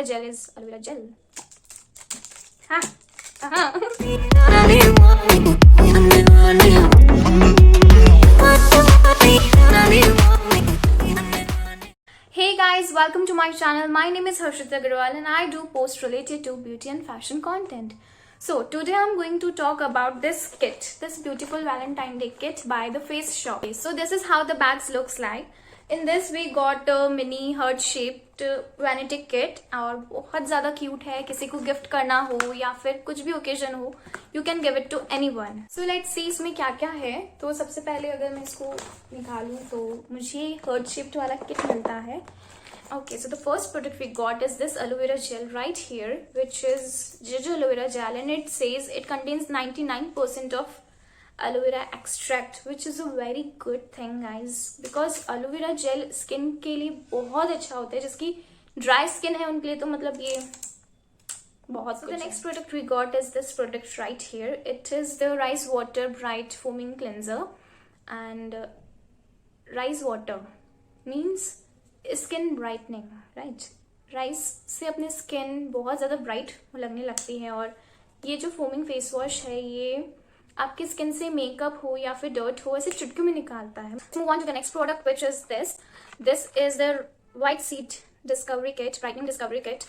gel is aloe vera gel. Ha. Uh-huh. Hey guys, welcome to my channel. My name is Harshita Agarwal and I do post related to beauty and fashion content. So today I'm going to talk about this kit, this beautiful Valentine Day kit by the Face Shop. So this is how the bags looks like. In this we got a mini heart shaped vanity kit और बहुत ज़्यादा cute है. किसी को gift करना हो या फिर कुछ भी ओकेजन हो, you can give it to anyone. So let's see इसमें क्या क्या है. तो सबसे पहले अगर मैं इसको निकालूं तो मुझे heart shaped वाला किट मिलता है. Okay, so the first product we got is this aloe vera gel right here, which is ginger aloe vera gel, and it says it contains 99% of aloe vera extract, which is a very good thing guys, because aloe vera gel skin के लिए बहुत अच्छा होता है. जिसकी dry skin है उनके लिए तो मतलब ये बहुत. So the next product we got is this product right here. It is the rice water bright foaming cleanser, and rice water means skin brightening, right. Rice से अपनी स्किन बहुत ज़्यादा ब्राइट लगने लगती है, और ये जो फोमिंग फेस वॉश है ये आपकी स्किन से मेकअप हो या फिर डर्ट हो ऐसे चुटकियों में निकालता है. Move on to the next product which is this is the white seed discovery kit, brightening discovery kit,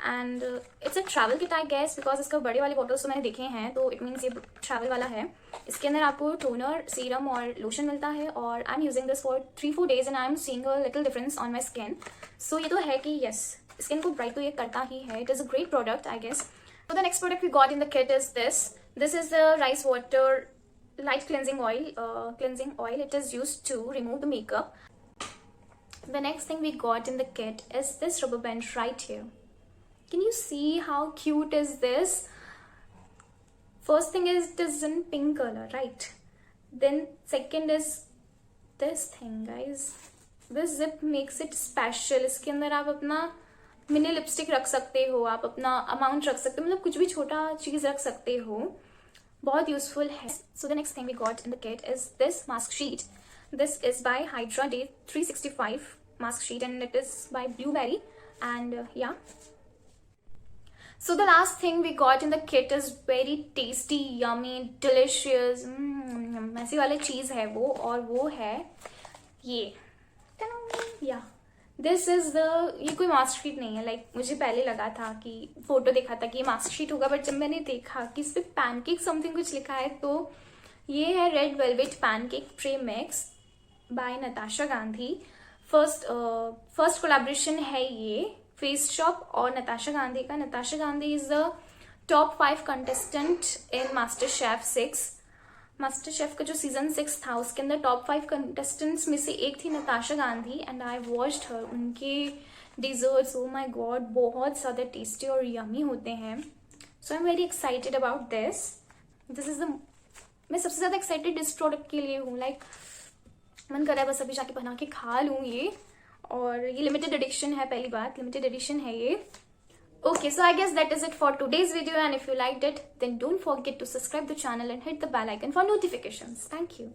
and it's a travel kit I guess, because इसका बड़े वाले बॉटल्स तो मैंने देखे हैं तो इट मीन्स ये ट्रैवल वाला है. इसके अंदर आपको टोनर, सीरम और लोशन मिलता है, और I am using this for 3-4 days and I am seeing a little difference on my skin. So ये तो है कि येस, स्किन को ब्राइट तो ये करता ही है. It is a great product I guess. So the next product we got in the kit is this. This is the rice water light cleansing oil. It is used to remove the makeup. The next thing we got in the kit is this rubber band right here. Can you see how cute is this? First thing is it is in pink color, right? Then second is this thing guys. This zip makes it special. इसके अंदर आप अपना mini lipstick रख सकते हो, आप अपना amount रख सकते हो, मतलब कुछ भी छोटा चीज रख सकते हो. बहुत यूजफुल है. So the next thing we got in the kit is this mask sheet. This is by hydra day 365 mask sheet, and it is by blueberry, and yeah. So the last thing we got in the kit is very tasty, yummy, delicious, ऐसी वाली चीज है वो, और वो है ये. या दिस इज द, ये कोई मास्क शीट नहीं है. लाइक मुझे पहले लगा था कि फोटो देखा था कि ये मास्क शीट होगा, बट जब मैंने देखा कि इस पे पैनकेक समथिंग कुछ लिखा है, तो ये है red velvet pancake tray mix by Natasha Gandhi. First collaboration है ये फेस शॉप और नताशा गांधी का. Natasha Gandhi is the top 5 contestant in master chef 6. Master chef का जो सीजन 6 था उसके अंदर टॉप 5 कंटेस्टेंट्स में से एक थी Natasha Gandhi, and I watched her. उनके डिजर्ट्स, ओ माय गॉड, बहुत ज़्यादा टेस्टी और यमी होते हैं. So I am very excited about this is the, मैं सबसे ज़्यादा एक्साइटेड इस प्रोडक्ट के लिए हूँ. लाइक मन कर रहा है बस अभी जाके बना के खा लूँ ये. और ये लिमिटेड एडिशन है, पहली बात लिमिटेड एडिशन है ये. Okay, so I guess that is it for today's video, and if you liked it then don't forget to subscribe the channel and hit the bell icon for notifications. Thank you.